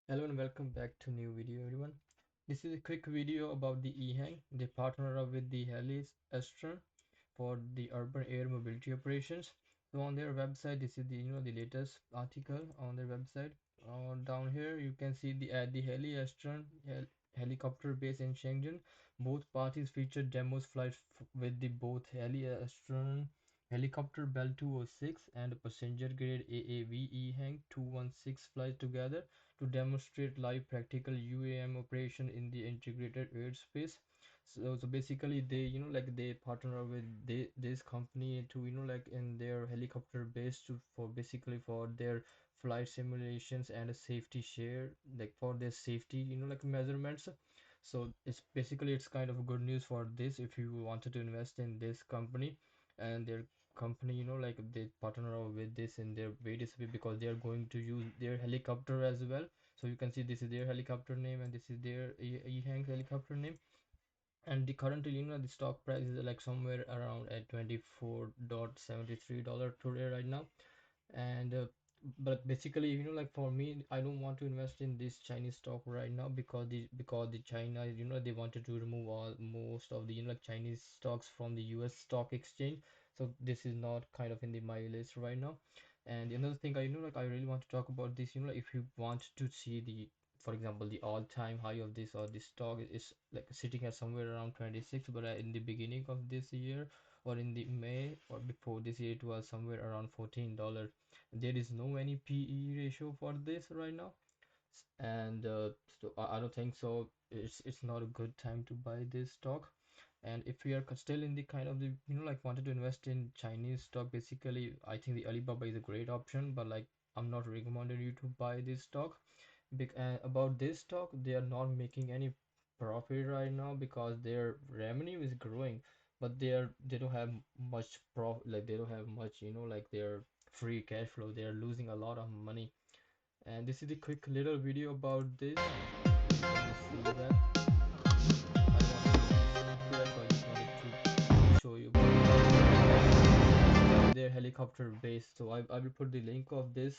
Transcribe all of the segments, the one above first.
Hello and welcome back to new video everyone. This is a quick video about the EHang. They partner up with the HELI-EASTERN for the urban air mobility operations. So on their website, this is the latest article on their website. Down here you can see the HELI-EASTERN helicopter base in Shenzhen. Both parties featured demos flights with the both HELI-EASTERN helicopter Bell 206 and passenger grade AAV EHang 216 flights together to demonstrate live practical UAM operation in the integrated airspace. So basically they they partner with this company to in their helicopter base to for their flight simulations and a safety share like for their safety measurements. So it's kind of good news for this if you wanted to invest in this company. And their company they partner up with this in their various way because they are going to use their helicopter as well. So you can see this is their helicopter name and this is their EHang helicopter name. And the currently the stock price is like somewhere around at $24.73 today right now. And but basically for me, I don't want to invest in this Chinese stock right now because the China they wanted to remove all most of the Chinese stocks from the US stock exchange. So this is not kind of in my list right now. And another thing I really want to talk about this, if you want to see the, for example, the all-time high of this or this stock is like sitting at somewhere around 26, but in the beginning of this year or in the May or before this year it was somewhere around $14. There is no any PE ratio for this right now. And so I don't think so. It's not a good time to buy this stock. And if we are still in the kind of the wanted to invest in Chinese stock, basically I think the Alibaba is a great option, but like I'm not recommending you to buy this stock. About this stock, they are not making any profit right now because their revenue is growing, but they don't have much they don't have much their free cash flow. They are losing a lot of money. And this is a quick little video about this. You can see that I wanted to so I just wanted to show you about their helicopter base. So I will put the link of this,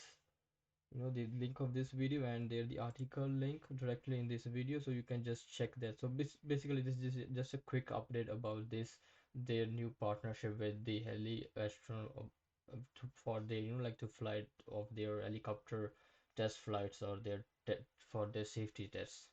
the link of this video, and there the article link directly in this video, so you can just check that. So basically this is just a quick update about this, their new partnership with the HELI-EASTERN for the to flight of their helicopter test flights or their for their safety tests.